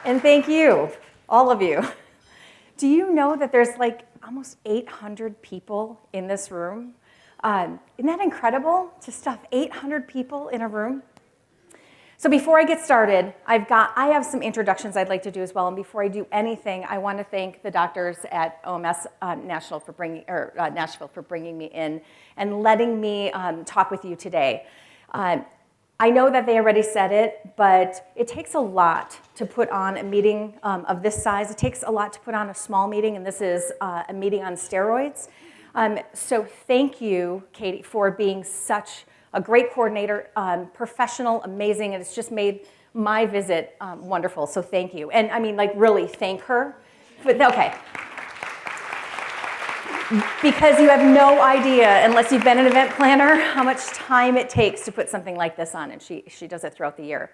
And thank you, all of you. Do you know that there's like almost 800 people in this room? Isn't that incredible to stuff 800 people in a room? So before I get started, I have some introductions I'd like to do as well. And before I do anything, I want to thank the doctors at OMS Nashville for bringing me in and letting me talk with you today. I know that they already said it, but it takes a lot to put on a meeting of this size. It takes a lot to put on a small meeting, and this is a meeting on steroids. So thank you, Katie, for being such a great coordinator, professional, amazing, and it's just made my visit wonderful, so thank you. And I mean, like, really thank her. But, okay. Because you have no idea, unless you've been an event planner, how much time it takes to put something like this on, and she does it throughout the year.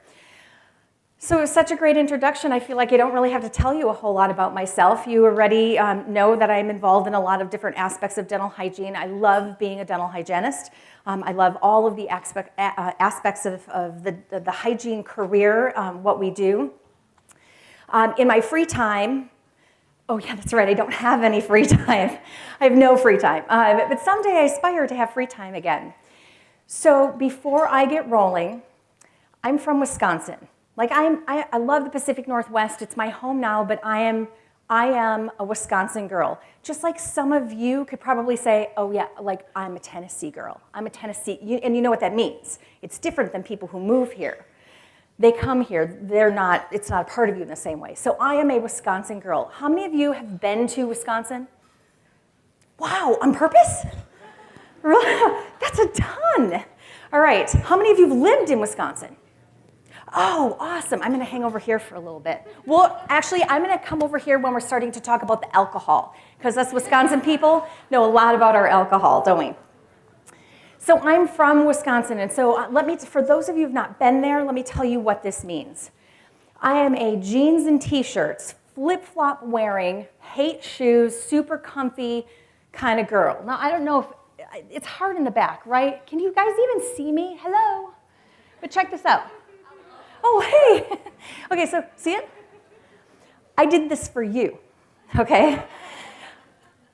So it was such a great introduction. I feel like I don't really have to tell you a whole lot about myself. You already know that I'm involved in a lot of different aspects of dental hygiene. I love being a dental hygienist. I love all of the aspects of the hygiene career, what we do. In my free time, oh yeah, that's right, I don't have any free time. I have no free time. But someday I aspire to have free time again. So before I get rolling, I'm from Wisconsin. Like I love the Pacific Northwest. It's my home now, but I am a Wisconsin girl. Just like some of you could probably say, oh yeah, like I'm a Tennessee girl. I'm a Tennessee, and you know what that means. It's different than people who move here. They come here, it's not a part of you in the same way. So I am a Wisconsin girl. How many of you have been to Wisconsin? Wow, on purpose? Really? That's a ton. All right, how many of you have lived in Wisconsin? Oh, awesome. I'm going to hang over here for a little bit. Well, actually, I'm going to come over here when we're starting to talk about the alcohol, because us Wisconsin people know a lot about our alcohol, don't we? So I'm from Wisconsin, and so for those of you who have not been there, let me tell you what this means. I am a jeans and t-shirts, flip-flop wearing, hate shoes, super comfy kind of girl. Now, I don't know if, it's hard in the back, right? Can you guys even see me? Hello? But check this out. Oh, hey. Okay, so see it? I did this for you, okay?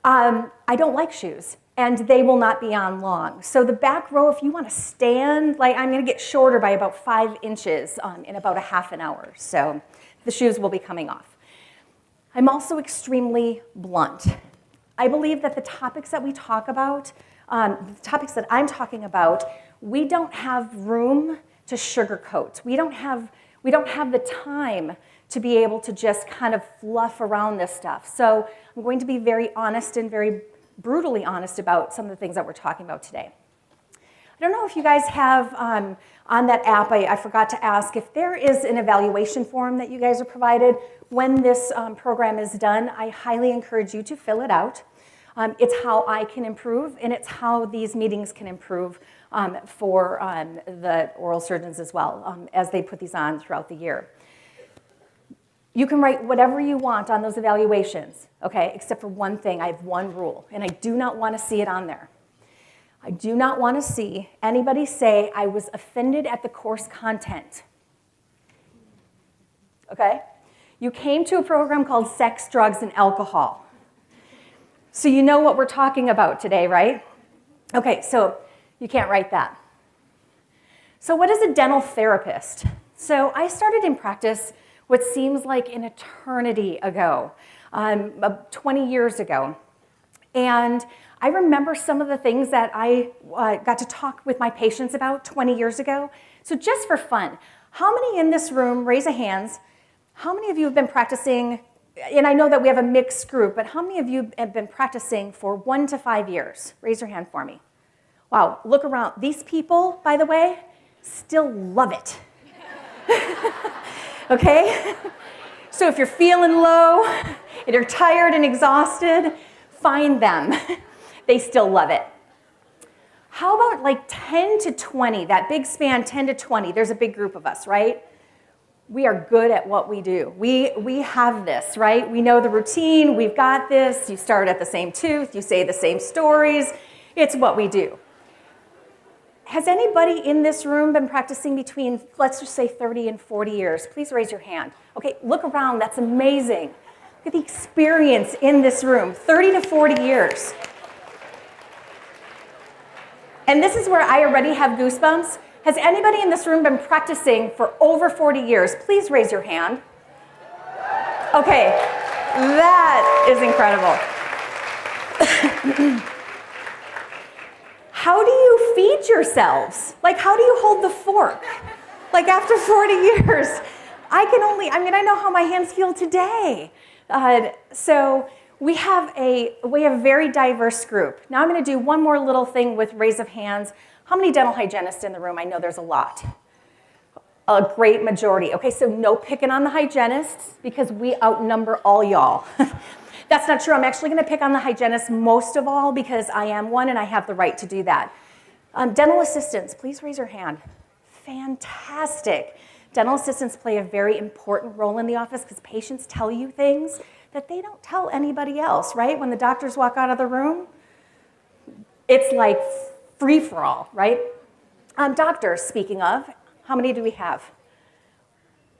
I don't like shoes, and they will not be on long. So the back row, if you want to stand, like I'm going to get shorter by about 5 inches in about a half an hour. So the shoes will be coming off. I'm also extremely blunt. I believe that the topics that we talk about, the topics that I'm talking about, we don't have room to sugarcoat. We don't have the time to be able to just kind of fluff around this stuff. So I'm going to be very honest and very brutally honest about some of the things that we're talking about today. I don't know if you guys have on that app, I forgot to ask, if there is an evaluation form that you guys are provided when this program is done. I highly encourage you to fill it out. It's how I can improve, and it's how these meetings can improve for the oral surgeons as well, as they put these on throughout the year. You can write whatever you want on those evaluations, okay, except for one thing. I have one rule, and I do not want to see it on there. I do not want to see anybody say, I was offended at the course content, okay? You came to a program called Sex, Drugs, and Alcohol. So you know what we're talking about today, right? Okay, so you can't write that. So what is a dental therapist? So I started in practice what seems like an eternity ago, 20 years ago. And I remember some of the things that I got to talk with my patients about 20 years ago. So just for fun, how many in this room, raise a hands, how many of you have been practicing, and I know that we have a mixed group, but how many of you have been practicing for 1 to 5 years? Raise your hand for me. Wow, look around. These people, by the way, still love it. Okay? So if you're feeling low, and you're tired and exhausted, find them. They still love it. How about like 10 to 20, that big span, 10 to 20, there's a big group of us, right? We are good at what we do. We have this, right? We know the routine, we've got this, you start at the same tooth, you say the same stories, it's what we do. Has anybody in this room been practicing between, let's just say 30 and 40 years? Please raise your hand. Okay, look around, that's amazing. Look at the experience in this room, 30 to 40 years. And this is where I already have goosebumps. Has anybody in this room been practicing for over 40 years? Please raise your hand. Okay, that is incredible. How do you feed yourselves? Like, how do you hold the fork? Like, after 40 years, I know how my hands feel today. So we have a very diverse group. Now I'm going to do one more little thing with raise of hands. How many dental hygienists in the room? I know there's a lot. A great majority. Okay, so no picking on the hygienists because we outnumber all y'all. That's not true. I'm actually going to pick on the hygienists most of all because I am one and I have the right to do that. Dental assistants, please raise your hand. Fantastic. Dental assistants play a very important role in the office because patients tell you things that they don't tell anybody else, right? When the doctors walk out of the room, it's like free-for-all, right? Doctors, speaking of, how many do we have?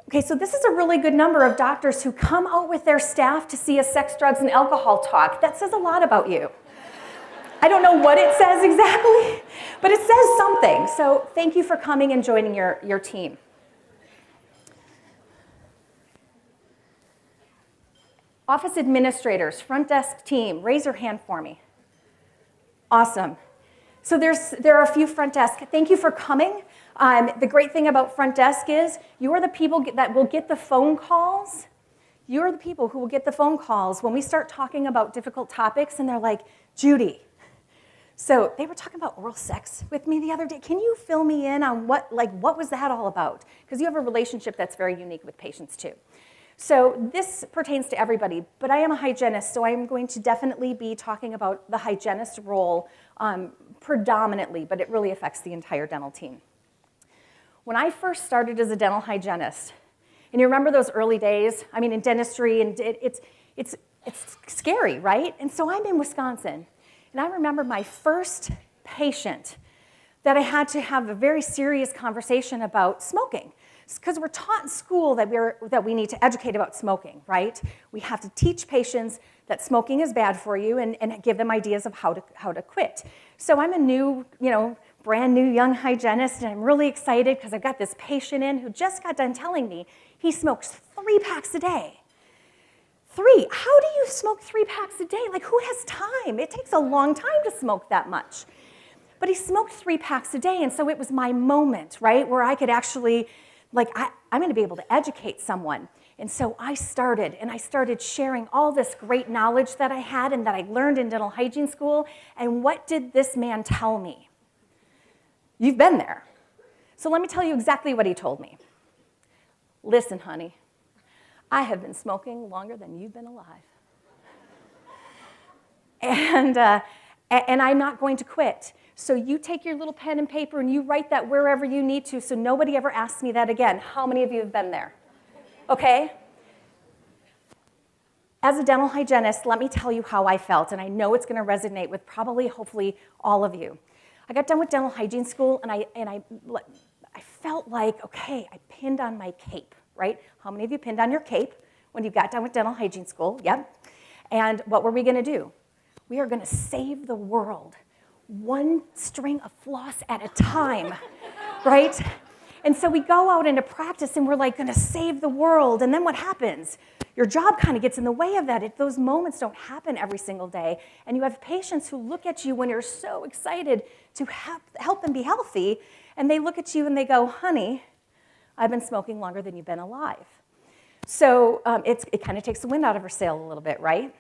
Okay, so this is a really good number of doctors who come out with their staff to see a sex, drugs, and alcohol talk. That says a lot about you. I don't know what it says exactly, but it says something. So thank you for coming and joining your team. Office administrators, front desk team, raise your hand for me. Awesome. So there are a few front desk. Thank you for coming. The great thing about front desk is you are the people that will get the phone calls. You are the people who will get the phone calls when we start talking about difficult topics and they're like, Judy. So they were talking about oral sex with me the other day. Can you fill me in on what was that all about? Because you have a relationship that's very unique with patients too. So this pertains to everybody, but I am a hygienist, so I'm going to definitely be talking about the hygienist role predominantly, but it really affects the entire dental team. When I first started as a dental hygienist, and you remember those early days, I mean in dentistry, and it's scary, right? And so I'm in Wisconsin, and I remember my first patient that I had to have a very serious conversation about smoking. Because we're taught in school that we need to educate about smoking, right? We have to teach patients that smoking is bad for you and give them ideas of how to quit. So I'm a new, brand new young hygienist, and I'm really excited because I've got this patient in who just got done telling me he smokes 3 packs a day. 3? How do you smoke 3 packs a day? Like, who has time? It takes a long time to smoke that much. But he smoked 3 packs a day, and so it was my moment, right, where I could actually, I'm going to be able to educate someone. And so I started sharing all this great knowledge that I had and that I learned in dental hygiene school. And what did this man tell me? You've been there. So let me tell you exactly what he told me. Listen, honey, I have been smoking longer than you've been alive. And I'm not going to quit. So you take your little pen and paper and you write that wherever you need to so nobody ever asks me that again. How many of you have been there? Okay? As a dental hygienist, let me tell you how I felt, and I know it's going to resonate with probably, hopefully, all of you. I got done with dental hygiene school, and I felt like, okay, I pinned on my cape, right? How many of you pinned on your cape when you got done with dental hygiene school? Yep. And what were we going to do? We are going to save the world. One string of floss at a time, right? And so we go out into practice and we're like going to save the world. And then what happens? Your job kind of gets in the way of that. Those moments don't happen every single day. And you have patients who look at you when you're so excited to help them be healthy. And they look at you and they go, honey, I've been smoking longer than you've been alive. So it kind of takes the wind out of her sail a little bit, right?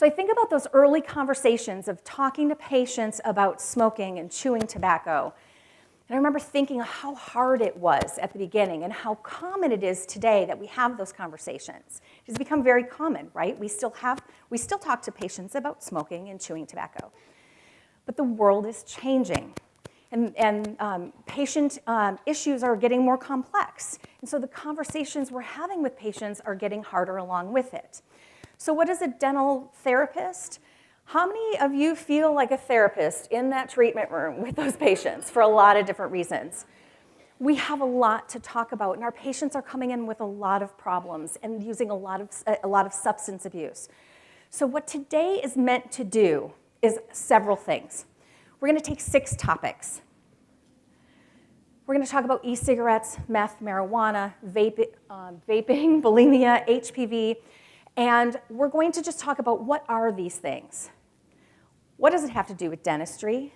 So I think about those early conversations of talking to patients about smoking and chewing tobacco. And I remember thinking how hard it was at the beginning and how common it is today that we have those conversations. It's become very common, right? We still talk to patients about smoking and chewing tobacco. But the world is changing. And patient issues are getting more complex. And so the conversations we're having with patients are getting harder along with it. So what is a dental therapist? How many of you feel like a therapist in that treatment room with those patients for a lot of different reasons? We have a lot to talk about, and our patients are coming in with a lot of problems and using a lot of substance abuse. So what today is meant to do is several things. We're going to take 6 topics. We're going to talk about e-cigarettes, meth, marijuana, vaping, bulimia, HPV, and we're going to just talk about what are these things. What does it have to do with dentistry?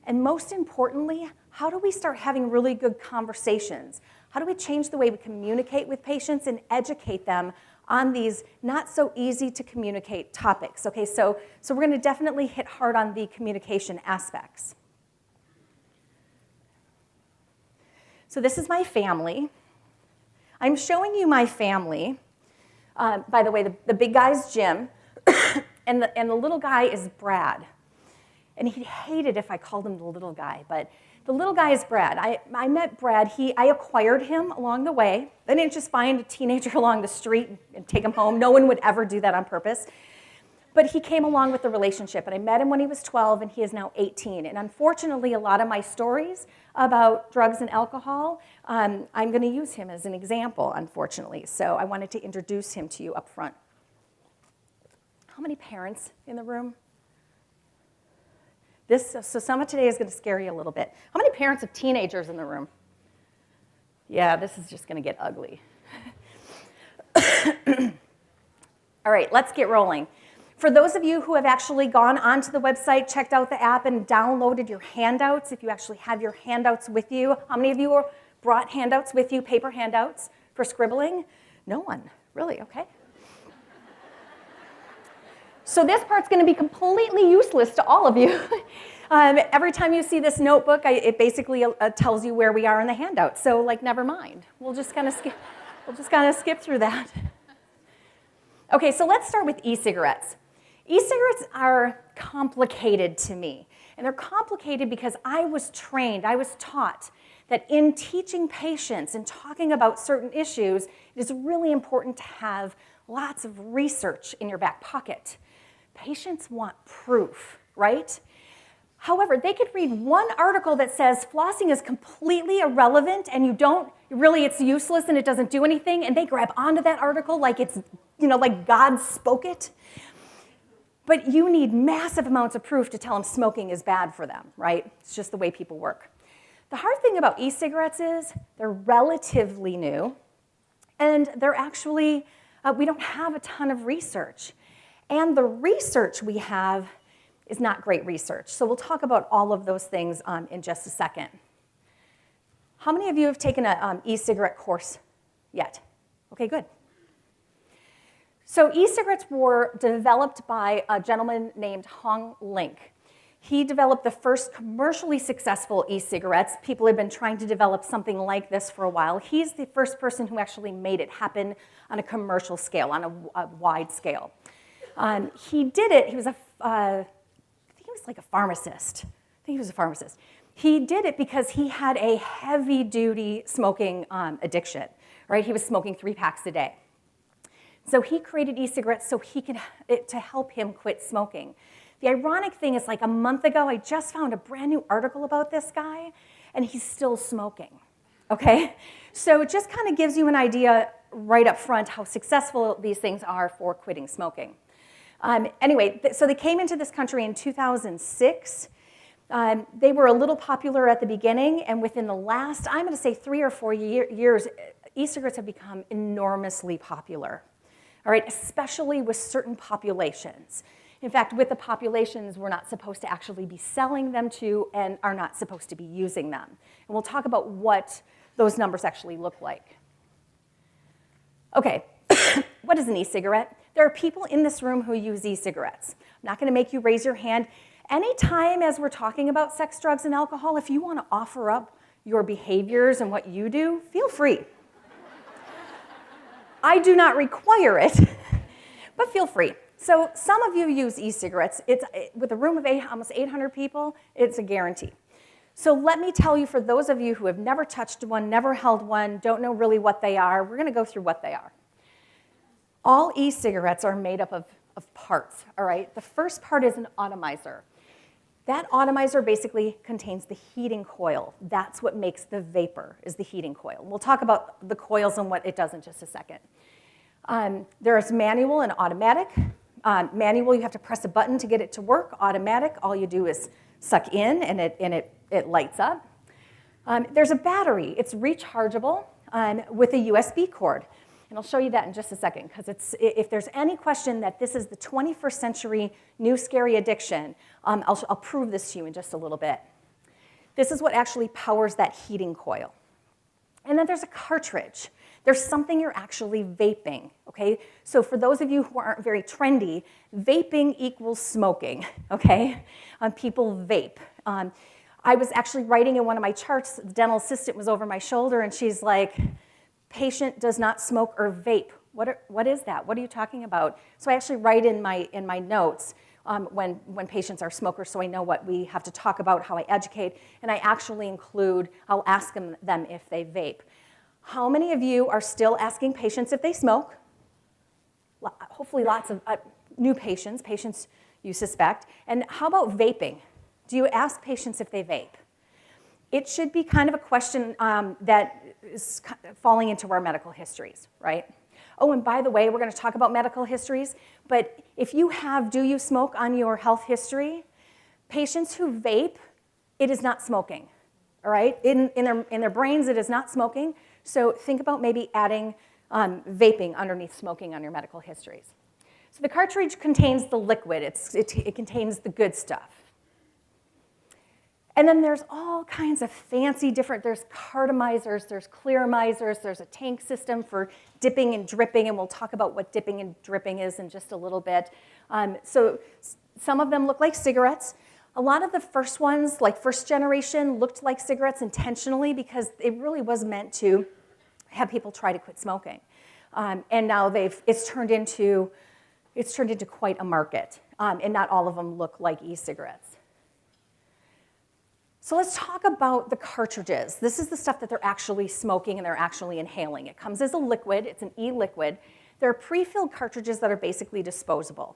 And most importantly, how do we start having really good conversations? How do we change the way we communicate with patients and educate them on these not so easy to communicate topics? Okay, so we're going to definitely hit hard on the communication aspects. So this is my family. I'm showing you my family. By the way, the big guy's Jim, and the little guy is Brad. And he'd hate it if I called him the little guy, but the little guy is Brad. I met Brad. I acquired him along the way. I didn't just find a teenager along the street and take him home. No one would ever do that on purpose. But he came along with the relationship, and I met him when he was 12, and he is now 18. And unfortunately, a lot of my stories about drugs and alcohol, I'm going to use him as an example, unfortunately. So I wanted to introduce him to you up front. How many parents in the room? So some of today is going to scare you a little bit. How many parents of teenagers in the room? Yeah, this is just going to get ugly. All right, let's get rolling. For those of you who have actually gone onto the website, checked out the app, and downloaded your handouts, if you actually have your handouts with you, how many of you brought handouts with you, paper handouts for scribbling? No one, really, okay. So this part's going to be completely useless to all of you. Every time you see this notebook, it basically tells you where we are in the handout. So, like, never mind. We'll just kind of skip through that. Okay, so let's start with e-cigarettes. E-cigarettes are complicated to me, and they're complicated because I was trained, I was taught that in teaching patients and talking about certain issues, it is really important to have lots of research in your back pocket. Patients want proof, right? However, they could read one article that says flossing is completely irrelevant and it's useless and it doesn't do anything, and they grab onto that article like it's, like God spoke it. But you need massive amounts of proof to tell them smoking is bad for them, right? It's just the way people work. The hard thing about e-cigarettes is they're relatively new, and they're actually, we don't have a ton of research. And the research we have is not great research. So we'll talk about all of those things in just a second. How many of you have taken an e-cigarette course yet? Okay, good. So e-cigarettes were developed by a gentleman named Hong Link. He developed the first commercially successful e-cigarettes. People have been trying to develop something like this for a while. He's the first person who actually made it happen on a commercial scale, on a wide scale. He did it, he was I think he was like a pharmacist. I think he was a pharmacist. He did it because he had a heavy-duty smoking addiction, right? He was smoking 3 packs a day. So he created e-cigarettes to help him quit smoking. The ironic thing is, like a month ago, I just found a brand new article about this guy, and he's still smoking, okay? So it just kind of gives you an idea right up front how successful these things are for quitting smoking. Anyway, so they came into this country in 2006. They were a little popular at the beginning, and within the last, I'm going to say 3 or 4 years, e-cigarettes have become enormously popular, all right, especially with certain populations. In fact, with the populations we're not supposed to actually be selling them to and are not supposed to be using them. And we'll talk about what those numbers actually look like. Okay, what is an e-cigarette? There are people in this room who use e-cigarettes. I'm not going to make you raise your hand. Anytime as we're talking about sex, drugs, and alcohol, if you want to offer up your behaviors and what you do, feel free. I do not require it, but feel free. So some of you use e-cigarettes. With a room of almost 800 people, it's a guarantee. So let me tell you, for those of you who have never touched one, never held one, don't know really what they are, we're going to go through what they are. All e-cigarettes are made up of of parts, all right? The first part is an atomizer. That atomizer basically contains the heating coil. That's what makes the vapor, is the heating coil. We'll talk about the coils and what it does in just a second. There's manual and automatic. Manual, you have to press a button to get it to work. Automatic, all you do is suck in and it lights up. There's a battery. It's rechargeable with a USB cord. And I'll show you that in just a second, because if there's any question that this is the 21st century new scary addiction, I'll prove this to you in just a little bit. This is what actually powers that heating coil. And then there's a cartridge. There's something you're actually vaping, okay? So for those of you who aren't very trendy, vaping equals smoking, okay? People vape. I was actually writing in one of my charts, the dental assistant was over my shoulder, and she's like, patient does not smoke or vape. What is that? What are you talking about? So I actually write in my notes when patients are smokers, so I know what we have to talk about, how I educate, and I actually include, I'll ask them if they vape. How many of you are still asking patients if they smoke? Hopefully lots of new patients you suspect. And how about vaping? Do you ask patients if they vape? It should be kind of a question that is falling into our medical histories, right? Oh, and by the way, we're going to talk about medical histories, but if you have do you smoke on your health history, patients who vape, it is not smoking, all right? In their brains, it is not smoking, so think about maybe adding vaping underneath smoking on your medical histories. So the cartridge contains the liquid. It contains the good stuff. And then there's all kinds of fancy there's cartomizers, there's clearomizers, there's a tank system for dipping and dripping, and we'll talk about what dipping and dripping is in just a little bit. So some of them look like cigarettes. A lot of the first ones, like first generation, looked like cigarettes intentionally because it really was meant to have people try to quit smoking. And now it's turned into quite a market, and not all of them look like e-cigarettes. So let's talk about the cartridges. This is the stuff that they're actually smoking and they're actually inhaling. It comes as a liquid. It's an e-liquid. There are pre-filled cartridges that are basically disposable.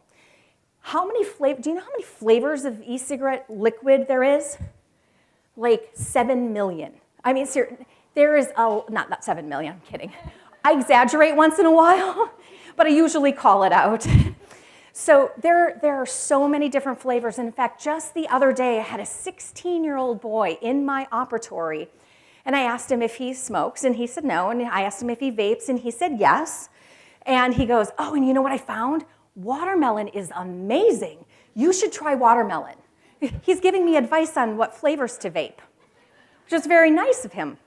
Do you know how many flavors of e-cigarette liquid there is? Like 7 million. I mean, there is, not 7 million, I'm kidding. I exaggerate once in a while, but I usually call it out. So there are so many different flavors. In fact, just the other day, I had a 16-year-old boy in my operatory, and I asked him if he smokes, and he said no, and I asked him if he vapes, and he said yes. And he goes, oh, and you know what I found? Watermelon is amazing. You should try watermelon. He's giving me advice on what flavors to vape, which is very nice of him.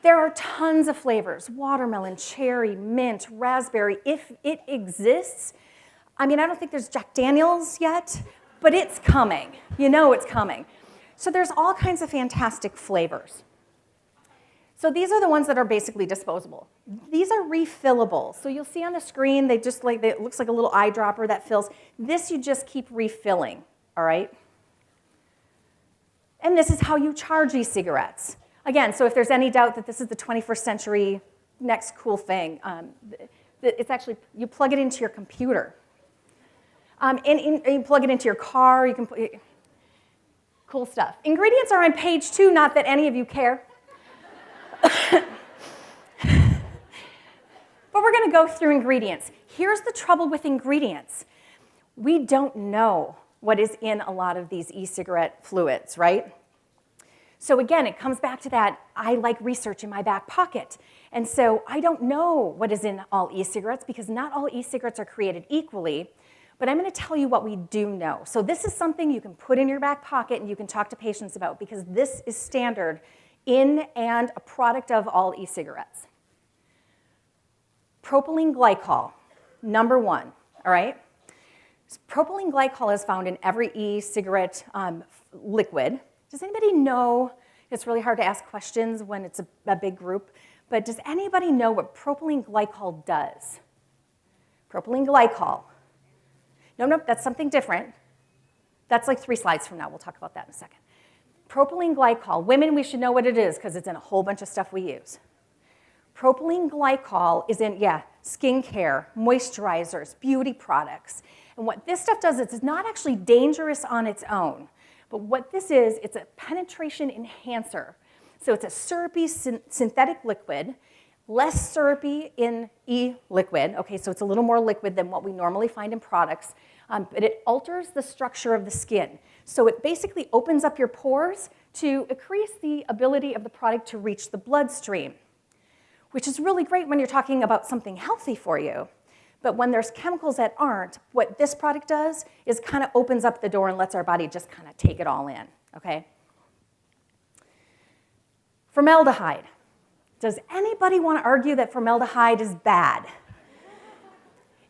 There are tons of flavors: watermelon, cherry, mint, raspberry. If it exists, I mean, I don't think there's Jack Daniels yet, but it's coming. You know it's coming. So there's all kinds of fantastic flavors. So these are the ones that are basically disposable. These are refillable. So you'll see on the screen, it looks like a little eyedropper that fills. This you just keep refilling, all right? And this is how you charge e-cigarettes. Again, so if there's any doubt that this is the 21st century next cool thing, it's actually, you plug it into your computer. And you plug it into your car. You can cool stuff. Ingredients are on page 2, not that any of you care. But we're going to go through ingredients. Here's the trouble with ingredients. We don't know what is in a lot of these e-cigarette fluids, right? So again, it comes back to that, I like research in my back pocket. And so I don't know what is in all e-cigarettes because not all e-cigarettes are created equally. But I'm going to tell you what we do know. So this is something you can put in your back pocket and you can talk to patients about because this is standard in and a product of all e-cigarettes. Propylene glycol, number 1, all right? Propylene glycol is found in every e-cigarette liquid. Does anybody know, it's really hard to ask questions when it's a big group, but does anybody know what propylene glycol does? Propylene glycol. No, that's something different. That's like 3 slides from now. We'll talk about that in a second. Propylene glycol. Women, we should know what it is because it's in a whole bunch of stuff we use. Propylene glycol is in, skincare, moisturizers, beauty products. And what this stuff does is it's not actually dangerous on its own. But what this is, it's a penetration enhancer. So it's a syrupy synthetic liquid, less syrupy in e-liquid. Okay, so it's a little more liquid than what we normally find in products. But it alters the structure of the skin. So it basically opens up your pores to increase the ability of the product to reach the bloodstream, which is really great when you're talking about something healthy for you. But when there's chemicals that aren't, what this product does is kind of opens up the door and lets our body just kind of take it all in, okay? Formaldehyde. Does anybody want to argue that formaldehyde is bad?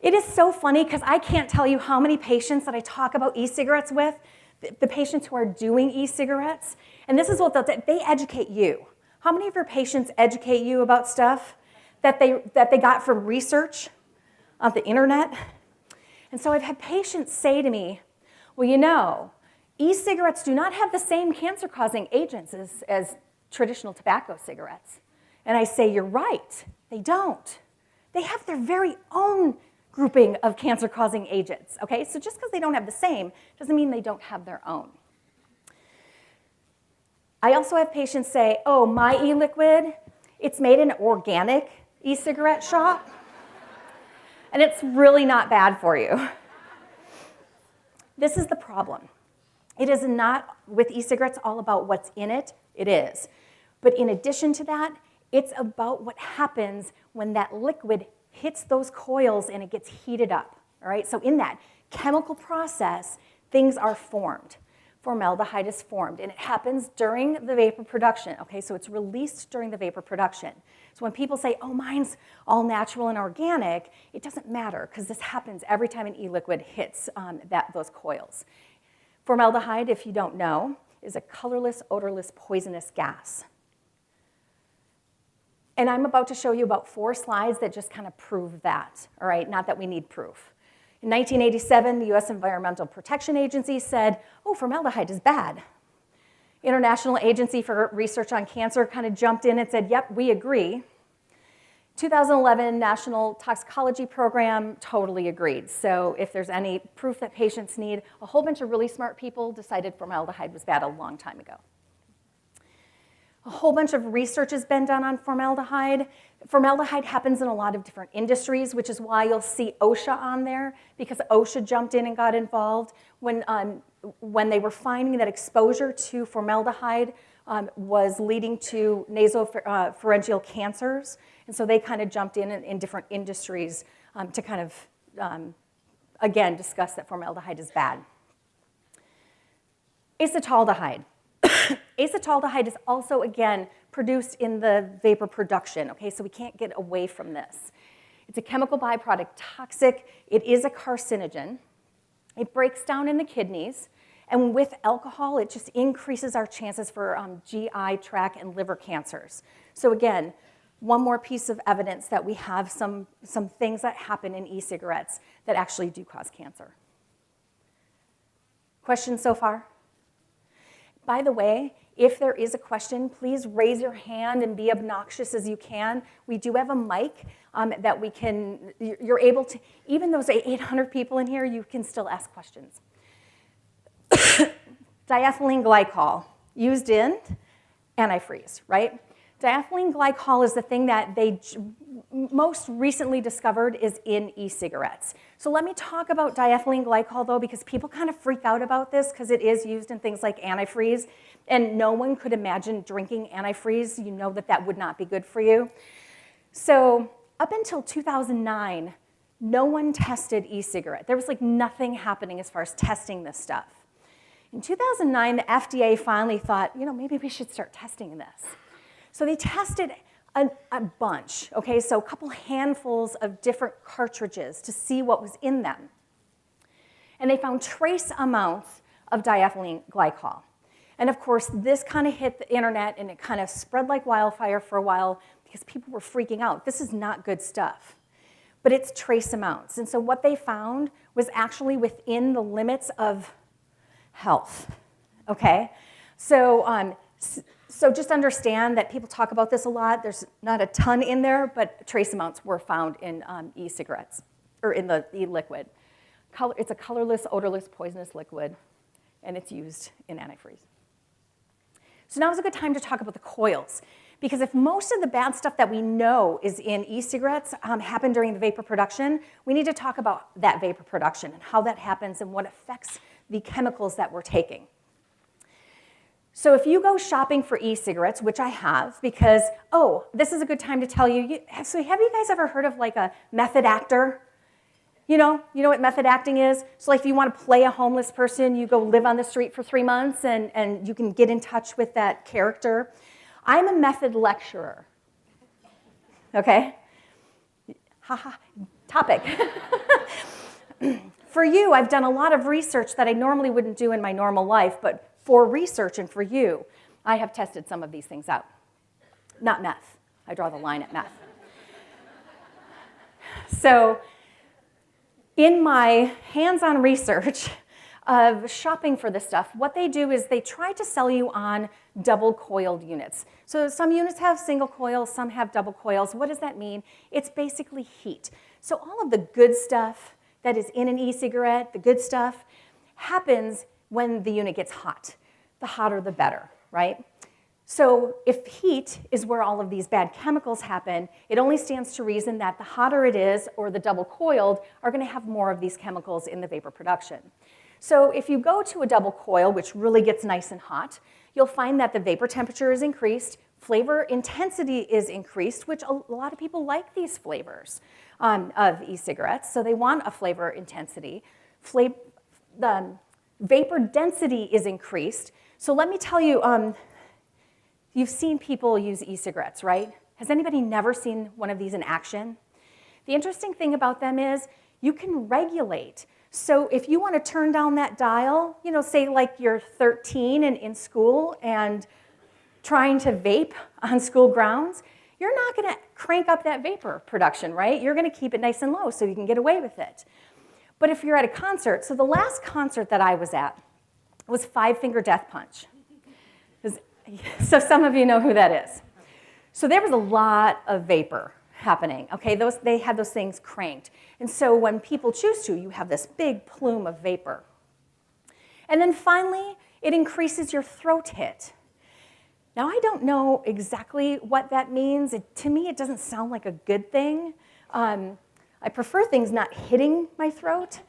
It is so funny because I can't tell you how many patients that I talk about e-cigarettes with, the patients who are doing e-cigarettes, and this is what they educate you. How many of your patients educate you about stuff that they got from research on the internet? And so I've had patients say to me, well, you know, e-cigarettes do not have the same cancer-causing agents as traditional tobacco cigarettes. And I say, you're right, they don't. They have their very own grouping of cancer-causing agents, okay? So just because they don't have the same doesn't mean they don't have their own. I also have patients say, oh, my e-liquid, it's made in an organic e-cigarette shop, and it's really not bad for you. This is the problem. It is not, with e-cigarettes, all about what's in it. It is. But in addition to that, it's about what happens when that liquid hits those coils and it gets heated up, all right? So in that chemical process, things are formed. Formaldehyde is formed, and it happens during the vapor production, okay? So it's released during the vapor production. So when people say, oh, mine's all natural and organic, it doesn't matter, because this happens every time an e-liquid hits those coils. Formaldehyde, if you don't know, is a colorless, odorless, poisonous gas. And I'm about to show you about 4 slides that just kind of prove that, all right? Not that we need proof. In 1987, the US Environmental Protection Agency said, oh, formaldehyde is bad. International Agency for Research on Cancer kind of jumped in and said, yep, we agree. 2011 National Toxicology Program totally agreed. So if there's any proof that patients need, a whole bunch of really smart people decided formaldehyde was bad a long time ago. A whole bunch of research has been done on formaldehyde. Formaldehyde happens in a lot of different industries, which is why you'll see OSHA on there, because OSHA jumped in and got involved when they were finding that exposure to formaldehyde was leading to nasopharyngeal cancers. And so they kind of jumped in different industries to kind of, again, discuss that formaldehyde is bad. Acetaldehyde. Acetaldehyde is also, again, produced in the vapor production, okay? So we can't get away from this. It's a chemical byproduct, toxic. It is a carcinogen. It breaks down in the kidneys. And with alcohol, it just increases our chances for GI tract and liver cancers. So again, one more piece of evidence that we have some things that happen in e-cigarettes that actually do cause cancer. Questions so far? By the way, if there is a question, please raise your hand and be obnoxious as you can. We do have a mic that you're able to, even those 800 people in here, you can still ask questions. Diethylene glycol, used in antifreeze, right? Diethylene glycol is the thing that they most recently discovered is in e-cigarettes. So let me talk about diethylene glycol, though, because people kind of freak out about this because it is used in things like antifreeze, and no one could imagine drinking antifreeze. You know that that would not be good for you. So up until 2009, no one tested e-cigarette. There was like nothing happening as far as testing this stuff. In 2009, the FDA finally thought, you know, maybe we should start testing this. So they tested a bunch, okay, so a couple handfuls of different cartridges to see what was in them. And they found trace amounts of diethylene glycol. And of course, this kind of hit the internet and it kind of spread like wildfire for a while because people were freaking out. This is not good stuff. But it's trace amounts. And so what they found was actually within the limits of health, okay? So So just understand that people talk about this a lot. There's not a ton in there, but trace amounts were found in e-cigarettes, or in the e-liquid. It's a colorless, odorless, poisonous liquid, and it's used in antifreeze. So now is a good time to talk about the coils, because if most of the bad stuff that we know is in e-cigarettes happened during the vapor production, we need to talk about that vapor production and how that happens and what affects the chemicals that we're taking. So if you go shopping for e-cigarettes, which I have, because, oh, this is a good time to tell you, so have you guys ever heard of like a method actor? You know what method acting is? So like if you want to play a homeless person, you go live on the street for 3 months and you can get in touch with that character. I'm a method lecturer, okay? Haha, topic. For you, I've done a lot of research that I normally wouldn't do in my normal life, but for research and for you, I have tested some of these things out. Not meth. I draw the line at meth. So in my hands-on research of shopping for this stuff, what they do is they try to sell you on double-coiled units. So some units have single coils, some have double coils. What does that mean? It's basically heat. So all of the good stuff that is in an e-cigarette, the good stuff, happens when the unit gets hot. The hotter, the better, right? So if heat is where all of these bad chemicals happen, it only stands to reason that the hotter it is, or the double coiled, are going to have more of these chemicals in the vapor production. So if you go to a double coil, which really gets nice and hot, you'll find that the vapor temperature is increased, flavor intensity is increased, which a lot of people like these flavors of e-cigarettes, so they want a flavor intensity. The vapor density is increased. So let me tell you, you've seen people use e-cigarettes, right? Has anybody never seen one of these in action? The interesting thing about them is you can regulate. So if you want to turn down that dial, say like you're 13 and in school and trying to vape on school grounds, you're not going to crank up that vapor production, right? You're going to keep it nice and low so you can get away with it. But if you're at a concert, so the last concert that I was at was Five Finger Death Punch. So some of you know who that is. So there was a lot of vapor happening, okay? They had those things cranked. And so when people choose to, you have this big plume of vapor. And then finally, it increases your throat hit. Now, I don't know exactly what that means. To me, it doesn't sound like a good thing. I prefer things not hitting my throat,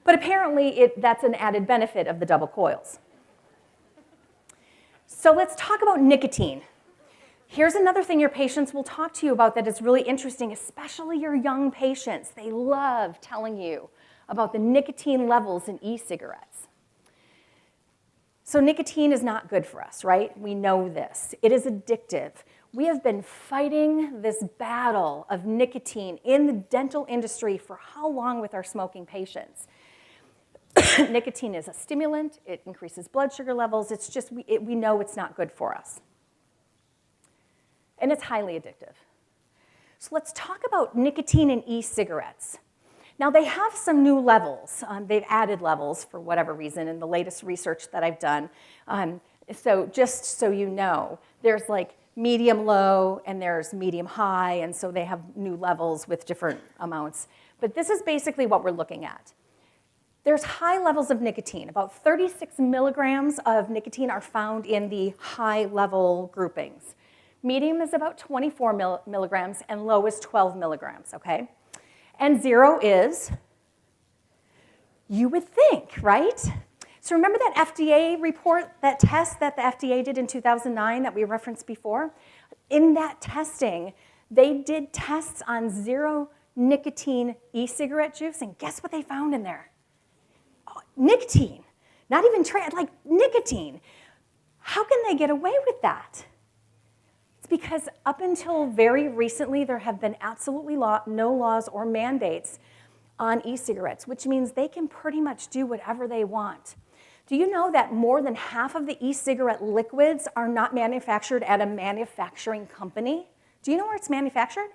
but apparently that's an added benefit of the double coils. So let's talk about nicotine. Here's another thing your patients will talk to you about that is really interesting, especially your young patients. They love telling you about the nicotine levels in e-cigarettes. So nicotine is not good for us, right? We know this. It is addictive. We have been fighting this battle of nicotine in the dental industry for how long with our smoking patients? Nicotine is a stimulant. It increases blood sugar levels. It's just, we know it's not good for us. And it's highly addictive. So let's talk about nicotine in e-cigarettes. Now, they have some new levels. They've added levels for whatever reason in the latest research that I've done. So just so you know, there's like medium low and there's medium high, and so they have new levels with different amounts. But this is basically what we're looking at. There's high levels of nicotine. About 36 milligrams of nicotine are found in the high level groupings. Medium is about 24 milligrams and low is 12 milligrams, okay? And 0 is, you would think, right? So remember that FDA report, that test that the FDA did in 2009 that we referenced before? In that testing, they did tests on 0 nicotine e-cigarette juice, and guess what they found in there? Oh, nicotine. Not even like nicotine. How can they get away with that? It's because up until very recently, there have been absolutely no laws or mandates on e-cigarettes, which means they can pretty much do whatever they want. Do you know that more than half of the e-cigarette liquids are not manufactured at a manufacturing company? Do you know where it's manufactured?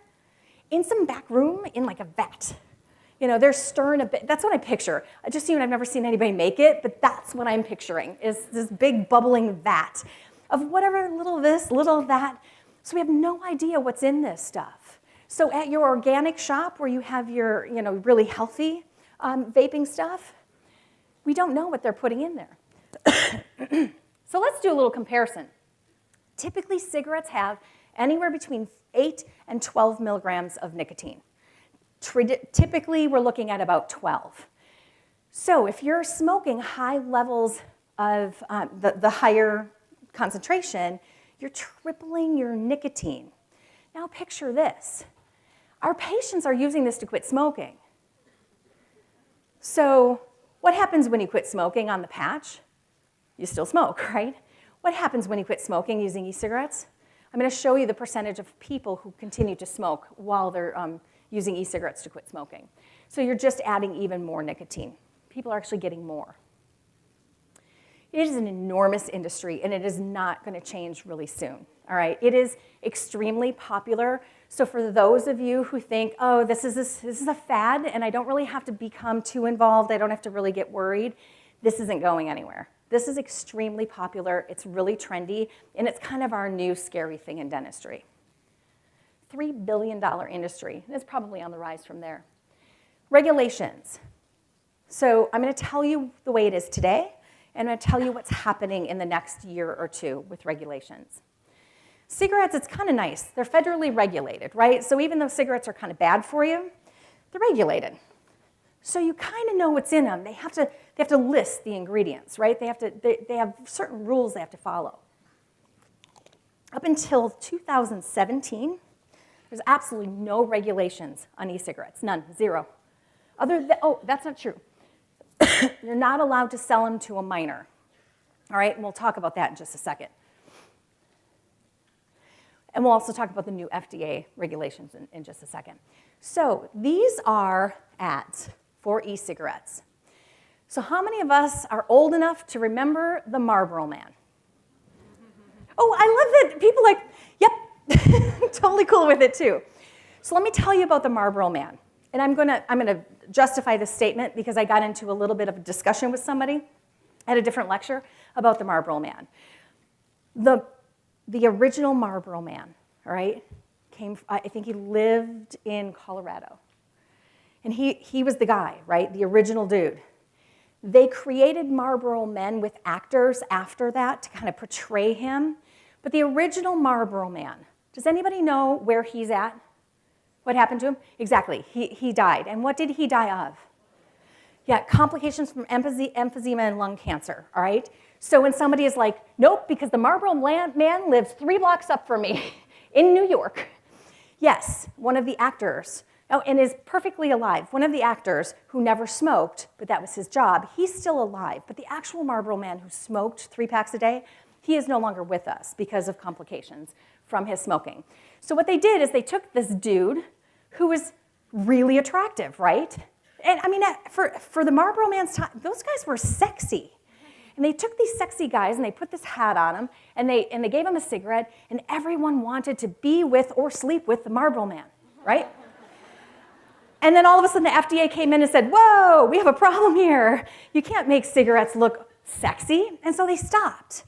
In some back room in like a vat. They're stirring a bit. That's what I picture. I've never seen anybody make it, but that's what I'm picturing, is this big bubbling vat. of whatever, little this, little that. So we have no idea what's in this stuff. So at your organic shop where you have your, really healthy vaping stuff, we don't know what they're putting in there. So let's do a little comparison. Typically, cigarettes have anywhere between 8 and 12 milligrams of nicotine. Typically, we're looking at about 12. So if you're smoking high levels of the higher concentration, you're tripling your nicotine. Now picture this. Our patients are using this to quit smoking. So what happens when you quit smoking on the patch? You still smoke, right? What happens when you quit smoking using e-cigarettes? I'm going to show you the percentage of people who continue to smoke while they're using e-cigarettes to quit smoking. So you're just adding even more nicotine. People are actually getting more. It is an enormous industry, and it is not going to change really soon, all right? It is extremely popular. So for those of you who think, oh, this is a fad, and I don't really have to become too involved, I don't have to really get worried, this isn't going anywhere. This is extremely popular, it's really trendy, and it's kind of our new scary thing in dentistry. $3 billion industry, and it's probably on the rise from there. Regulations. So I'm going to tell you the way it is today, and I'm going to tell you what's happening in the next year or two with regulations. Cigarettes, it's kind of nice. They're federally regulated, right? So even though cigarettes are kind of bad for you, they're regulated. So you kind of know what's in them. They have to list the ingredients, right? They have certain rules they have to follow. Up until 2017, there's absolutely no regulations on e-cigarettes, none, zero. Oh, that's not true. You're not allowed to sell them to a minor, all right? And we'll talk about that in just a second. And we'll also talk about the new FDA regulations in just a second. So these are ads for e-cigarettes. So how many of us are old enough to remember the Marlboro Man? Oh, I love that. People like, yep, totally cool with it too. So let me tell you about the Marlboro Man. And I'm gonna justify this statement because I got into a little bit of a discussion with somebody at a different lecture about the Marlboro Man. The original Marlboro Man, all right, I think he lived in Colorado. And he was the guy, right, the original dude. They created Marlboro Men with actors after that to kind of portray him. But the original Marlboro Man, does anybody know where he's at? What happened to him? Exactly, he died. And what did he die of? Yeah, complications from emphysema and lung cancer, all right? So when somebody is like, nope, because the Marlboro Man lives 3 blocks up from me in New York. Yes, one of the actors, and is perfectly alive. One of the actors who never smoked, but that was his job, he's still alive. But the actual Marlboro Man who smoked 3 packs a day, he is no longer with us because of complications from his smoking. So what they did is they took this dude who was really attractive, right? And I mean, for the Marlboro Man's time, those guys were sexy. And they took these sexy guys and they put this hat on them and they gave him a cigarette and everyone wanted to be with or sleep with the Marlboro Man, right? And then all of a sudden the FDA came in and said, whoa, we have a problem here. You can't make cigarettes look sexy. And so they stopped.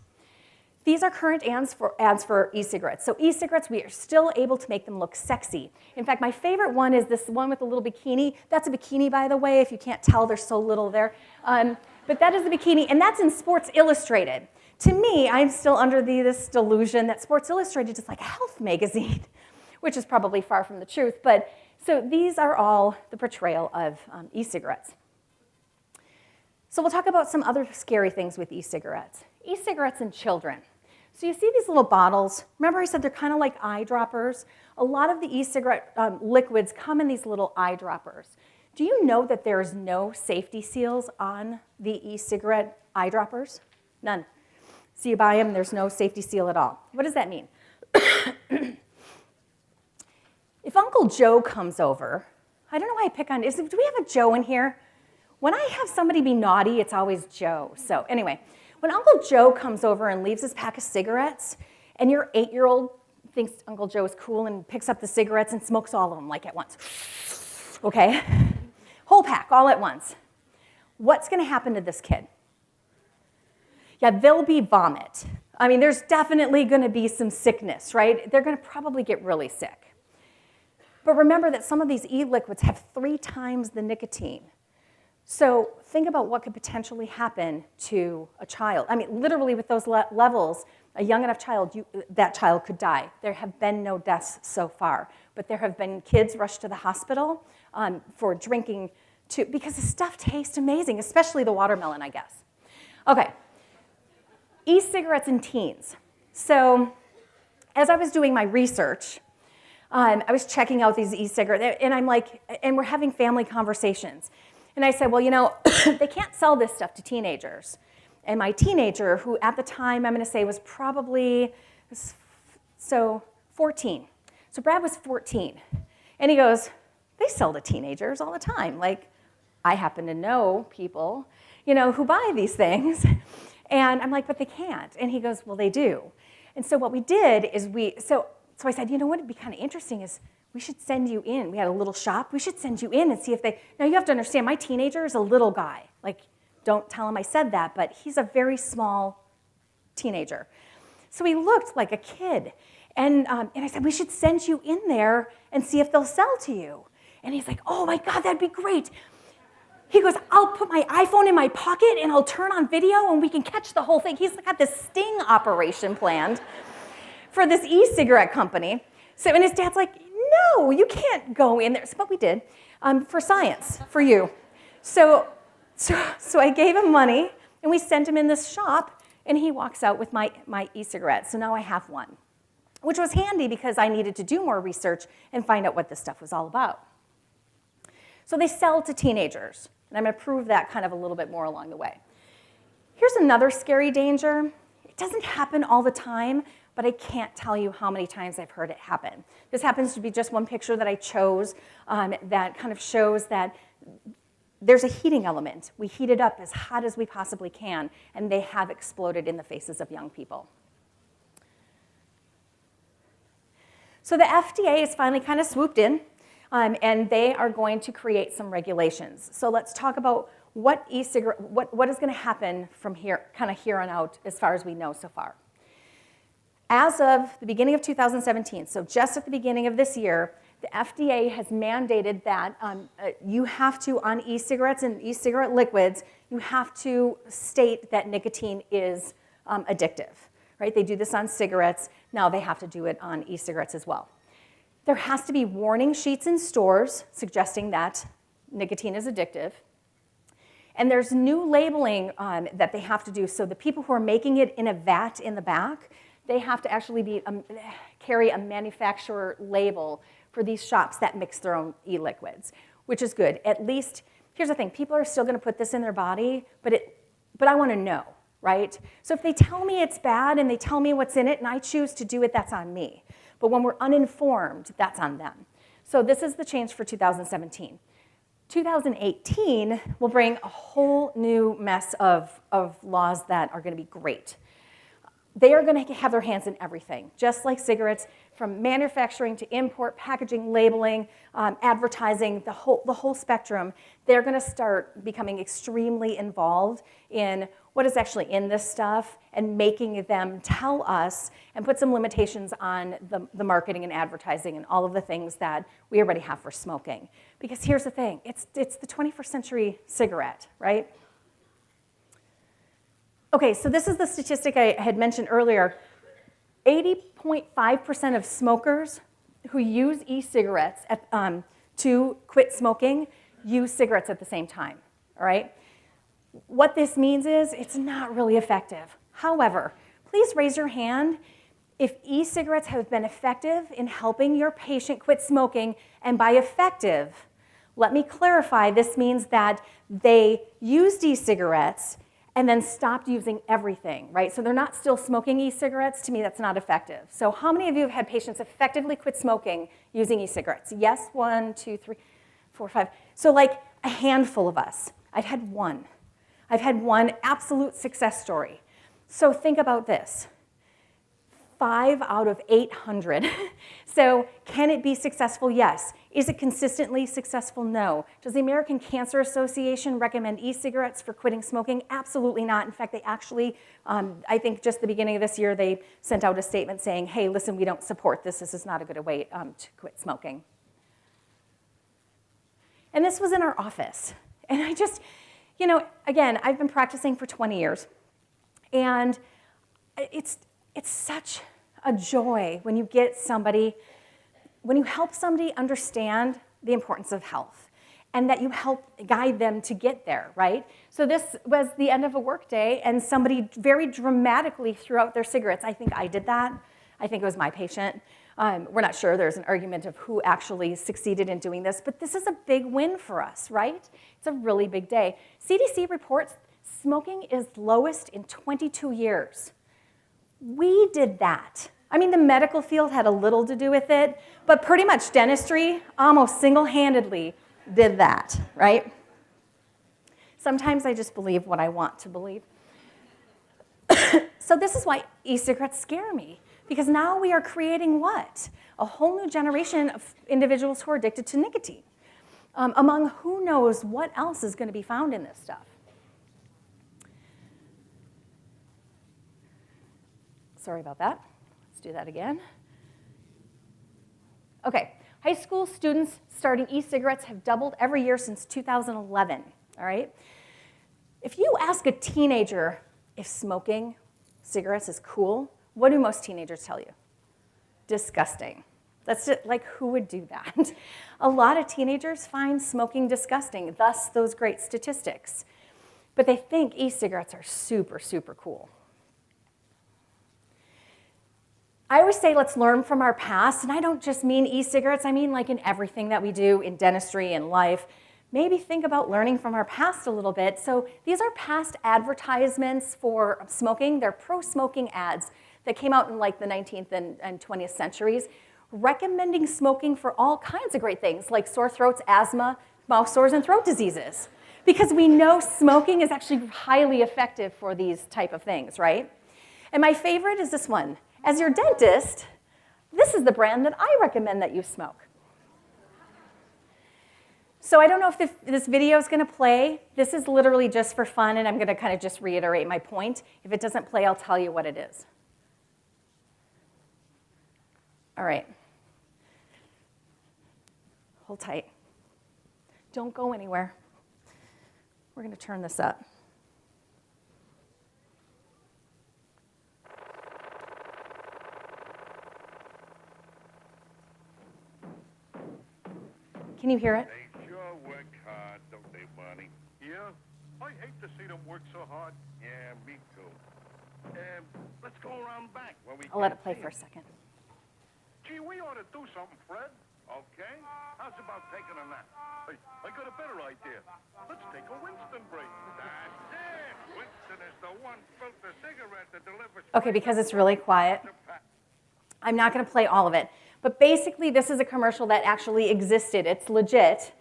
These are current ads for e-cigarettes. So e-cigarettes, we are still able to make them look sexy. In fact, my favorite one is this one with a little bikini. That's a bikini, by the way. If you can't tell, there's so little there. But that is the bikini, and that's in Sports Illustrated. To me, I'm still under this delusion that Sports Illustrated is like a health magazine, which is probably far from the truth. But so these are all the portrayal of e-cigarettes. So we'll talk about some other scary things with e-cigarettes. E-cigarettes in children. So you see these little bottles. Remember I said they're kind of like eyedroppers? A lot of the e-cigarette liquids come in these little eyedroppers. Do you know that there's no safety seals on the e-cigarette eyedroppers? None. So you buy them, there's no safety seal at all. What does that mean? If Uncle Joe comes over, I don't know why I pick on, do we have a Joe in here? When I have somebody be naughty, it's always Joe. So anyway, when Uncle Joe comes over and leaves his pack of cigarettes, and your 8-year-old thinks Uncle Joe is cool and picks up the cigarettes and smokes all of them like at once, okay? Whole pack, all at once. What's gonna happen to this kid? Yeah, there'll be vomit. I mean, there's definitely going to be some sickness, right? They're going to probably get really sick. But remember that some of these e-liquids have 3 times the nicotine. So think about what could potentially happen to a child. I mean, literally with those levels, a young enough child, that child could die. There have been no deaths so far, but there have been kids rushed to the hospital for drinking because the stuff tastes amazing, especially the watermelon, I guess. Okay, e-cigarettes in teens. So as I was doing my research, I was checking out these e-cigarettes, and I'm like, and we're having family conversations. And I said, well, you know, they can't sell this stuff to teenagers. And my teenager, who at the time I'm going to say was probably 14. So Brad was 14. And he goes, they sell to teenagers all the time. Like, I happen to know people, you know, who buy these things. And I'm like, but they can't. And he goes, well, they do. And so what we did is so I said, you know what would be kind of interesting is we should send you in. We had a little shop. We should send you in and see if now you have to understand, my teenager is a little guy. Like, don't tell him I said that, but he's a very small teenager. So he looked like a kid. And I said, we should send you in there and see if they'll sell to you. And he's like, oh my God, that'd be great. He goes, I'll put my iPhone in my pocket and I'll turn on video and we can catch the whole thing. He's got this sting operation planned for this e-cigarette company. So, and his dad's like, no, you can't go in there. But we did, for science, for you. So I gave him money, and we sent him in this shop, and he walks out with my e-cigarette. So now I have one, which was handy because I needed to do more research and find out what this stuff was all about. So they sell to teenagers, and I'm going to prove that kind of a little bit more along the way. Here's another scary danger. It doesn't happen all the time, but I can't tell you how many times I've heard it happen. This happens to be just one picture that I chose that kind of shows that there's a heating element. We heat it up as hot as we possibly can, and they have exploded in the faces of young people. So the FDA has finally kind of swooped in, and they are going to create some regulations. So let's talk about what is going to happen from here, kind of here on out, as far as we know so far. As of the beginning of 2017, so just at the beginning of this year, the FDA has mandated that you have to, on e-cigarettes and e-cigarette liquids, you have to state that nicotine is addictive, right? They do this on cigarettes. Now they have to do it on e-cigarettes as well. There has to be warning sheets in stores suggesting that nicotine is addictive. And there's new labeling that they have to do. So the people who are making it in a vat in the back, they have to actually carry a manufacturer label for these shops that mix their own e-liquids, which is good. At least, here's the thing, people are still gonna put this in their body, but I wanna know, right? So if they tell me it's bad and they tell me what's in it and I choose to do it, that's on me. But when we're uninformed, that's on them. So this is the change for 2017. 2018 will bring a whole new mess of laws that are gonna be great. They are going to have their hands in everything, just like cigarettes, from manufacturing to import, packaging, labeling, advertising, the whole spectrum. They're going to start becoming extremely involved in what is actually in this stuff and making them tell us and put some limitations on the marketing and advertising and all of the things that we already have for smoking. Because here's the thing, it's the 21st century cigarette, right? Okay, so this is the statistic I had mentioned earlier. 80.5% of smokers who use e-cigarettes to quit smoking use cigarettes at the same time, all right? What this means is it's not really effective. However, please raise your hand if e-cigarettes have been effective in helping your patient quit smoking, and by effective, let me clarify, this means that they used e-cigarettes and then stopped using everything, right? So they're not still smoking e-cigarettes. To me, that's not effective. So how many of you have had patients effectively quit smoking using e-cigarettes? Yes, 1, 2, 3, 4, 5. So like a handful of us. I've had one. I've had one absolute success story. So think about this. 5 out of 800. So can it be successful? Yes. Is it consistently successful? No. Does the American Cancer Association recommend e-cigarettes for quitting smoking? Absolutely not. In fact, they actually, I think just the beginning of this year, they sent out a statement saying, hey, listen, we don't support this. This is not a good way to quit smoking. And this was in our office. And I just, you know, again, I've been practicing for 20 years. And it's such a joy when you get somebody, when you help somebody understand the importance of health and that you help guide them to get there, right? So this was the end of a workday and somebody very dramatically threw out their cigarettes. I think I did that. I think it was my patient. We're not sure. There's an argument of who actually succeeded in doing this, but this is a big win for us, right? It's a really big day. CDC reports smoking is lowest in 22 years. We did that. I mean, the medical field had a little to do with it, but pretty much dentistry almost single-handedly did that, right? Sometimes I just believe what I want to believe. So this is why e-cigarettes scare me, because now we are creating what? A whole new generation of individuals who are addicted to nicotine, among who knows what else is going to be found in this stuff. Sorry about that. Let's do that again. Okay, high school students starting e-cigarettes have doubled every year since 2011, all right? If you ask a teenager if smoking cigarettes is cool, what do most teenagers tell you? Disgusting. That's just, like, who would do that? A lot of teenagers find smoking disgusting, thus those great statistics. But they think e-cigarettes are super, super cool. I always say let's learn from our past, and I don't just mean e-cigarettes, I mean like in everything that we do in dentistry and life. Maybe think about learning from our past a little bit. So these are past advertisements for smoking. They're pro-smoking ads that came out in like the 19th and 20th centuries, recommending smoking for all kinds of great things like sore throats, asthma, mouth sores, and throat diseases. Because we know smoking is actually highly effective for these type of things, right? And my favorite is this one. As your dentist, this is the brand that I recommend that you smoke. So I don't know if this video is going to play. This is literally just for fun, and I'm going to kind of just reiterate my point. If it doesn't play, I'll tell you what it is. All right. Hold tight. Don't go anywhere. We're going to turn this up. Can you hear it? They sure work hard, don't they, Barney? Yeah? I hate to see them work so hard. Yeah, me too. Let's go around back. I'll let it play for a second. Gee, we ought to do something, Fred. Okay? How's about taking a nap? I got a better idea. Let's take a Winston break. That's it. Winston is the one filter cigarette that delivers... Okay, because it's really quiet, I'm not going to play all of it. But basically, this is a commercial that actually existed. It's legit.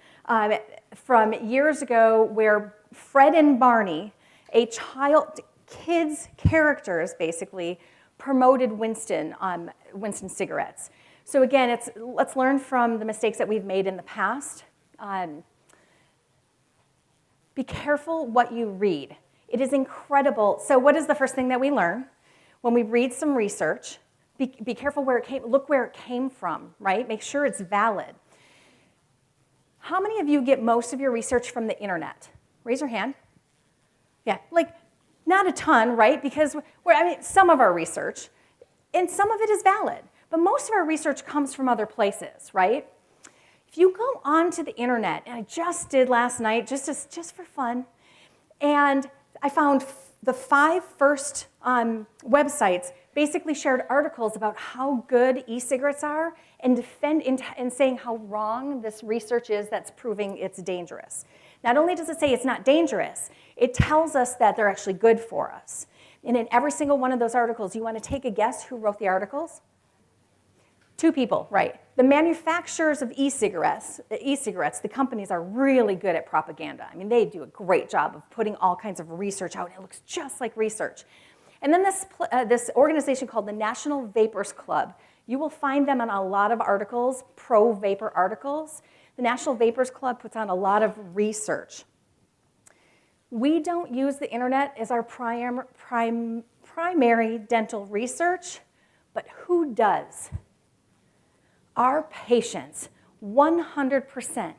From years ago where Fred and Barney, kids' characters basically, promoted Winston cigarettes. So again, let's learn from the mistakes that we've made in the past. Be careful what you read. It is incredible. So what is the first thing that we learn? When we read some research, be careful where it came, look where it came from, right? Make sure it's valid. How many of you get most of your research from the internet? Raise your hand. Yeah, like not a ton, right? Because some of our research, and some of it is valid, but most of our research comes from other places, right? If you go onto the internet, and I just did last night, just for fun, and I found the 5 first websites basically shared articles about how good e-cigarettes are and saying how wrong this research is that's proving it's dangerous. Not only does it say it's not dangerous, it tells us that they're actually good for us. And in every single one of those articles, you want to take a guess who wrote the articles? 2 people, right. The manufacturers of e-cigarettes, the companies are really good at propaganda. I mean, they do a great job of putting all kinds of research out. It looks just like research. And then this organization called the National Vapors Club. You will find them on a lot of articles, pro-vapor articles. The National Vapors Club puts on a lot of research. We don't use the internet as our primary dental research, but who does? Our patients, 100%.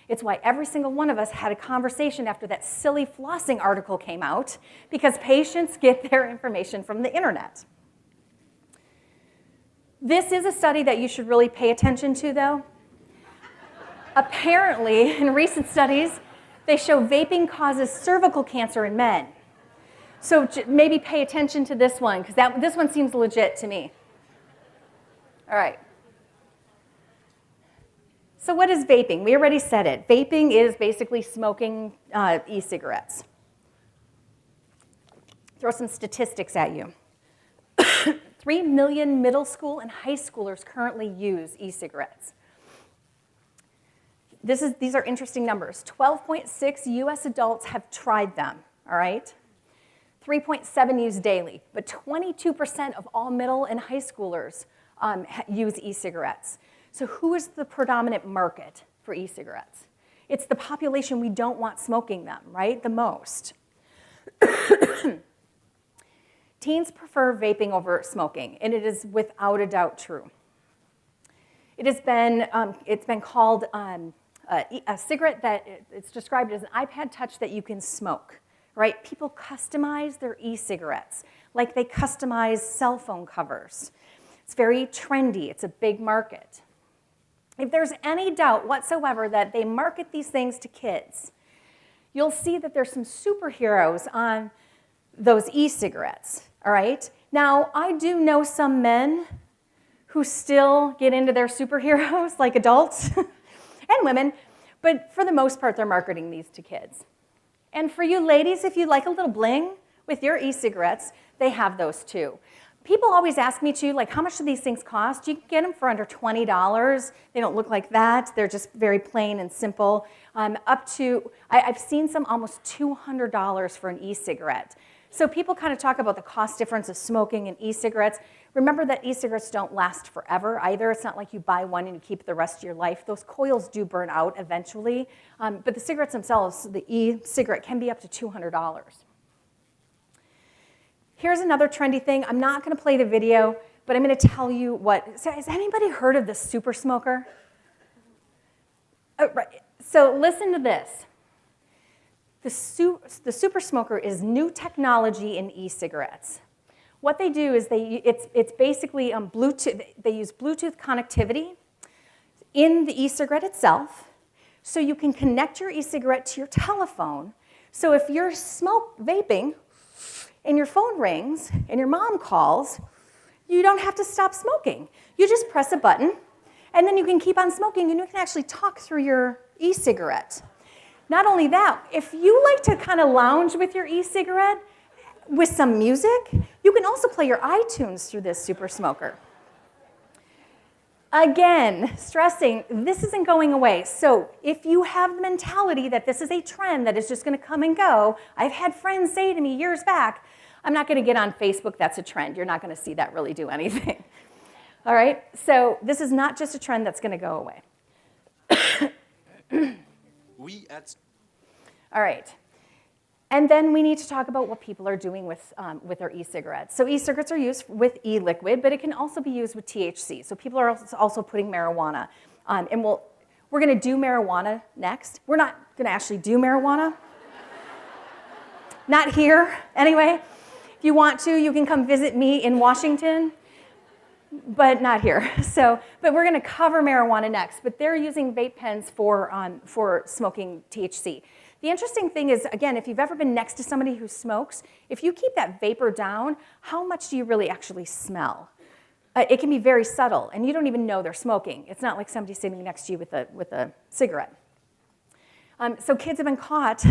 It's why every single one of us had a conversation after that silly flossing article came out, because patients get their information from the internet. This is a study that you should really pay attention to, though. Apparently, in recent studies, they show vaping causes cervical cancer in men. So maybe pay attention to this one, because this one seems legit to me. All right. So what is vaping? We already said it. Vaping is basically smoking e-cigarettes. Throw some statistics at you. 3 million middle school and high schoolers currently use e-cigarettes. These are interesting numbers. 12.6 US adults have tried them, all right? 3.7 use daily, but 22% of all middle and high schoolers use e-cigarettes. So who is the predominant market for e-cigarettes? It's the population we don't want smoking them, right? The most. Teens prefer vaping over smoking, and it is without a doubt true. It's been called a cigarette that it's described as an iPad Touch that you can smoke, right? People customize their e-cigarettes like they customize cell phone covers. It's very trendy. It's a big market. If there's any doubt whatsoever that they market these things to kids, you'll see that there's some superheroes on those e-cigarettes, all right? Now, I do know some men who still get into their superheroes, like adults and women, but for the most part, they're marketing these to kids. And for you ladies, if you like a little bling with your e-cigarettes, they have those too. People always ask me too, like, how much do these things cost? You can get them for under $20. They don't look like that. They're just very plain and simple. I've seen some almost $200 for an e-cigarette. So people kind of talk about the cost difference of smoking and e-cigarettes. Remember that e-cigarettes don't last forever either. It's not like you buy one and you keep it the rest of your life. Those coils do burn out eventually. But the cigarettes themselves, the e-cigarette, can be up to $200. Here's another trendy thing. I'm not going to play the video, but I'm going to tell you what. So has anybody heard of the super smoker? Oh, right. So listen to this. The super smoker is new technology in e-cigarettes. What they do is it's basically Bluetooth. They use Bluetooth connectivity in the e-cigarette itself, so you can connect your e-cigarette to your telephone. So if you're vaping, and your phone rings, and your mom calls, you don't have to stop smoking. You just press a button, and then you can keep on smoking, and you can actually talk through your e-cigarette. Not only that, if you like to kind of lounge with your e-cigarette with some music, you can also play your iTunes through this super smoker. Again, stressing, this isn't going away. So if you have the mentality that this is a trend that is just going to come and go, I've had friends say to me years back, I'm not going to get on Facebook, that's a trend. You're not going to see that really do anything. All right? So this is not just a trend that's going to go away. All right. And then we need to talk about what people are doing with their e-cigarettes. So e-cigarettes are used with e-liquid, but it can also be used with THC. So people are also putting marijuana. And we're going to do marijuana next. We're not going to actually do marijuana. Not here, anyway. If you want to, you can come visit me in Washington, but not here. But we're going to cover marijuana next. But they're using vape pens for smoking THC. The interesting thing is, again, if you've ever been next to somebody who smokes, if you keep that vapor down, how much do you really actually smell? It can be very subtle, and you don't even know they're smoking. It's not like somebody sitting next to you with a cigarette. So kids have been caught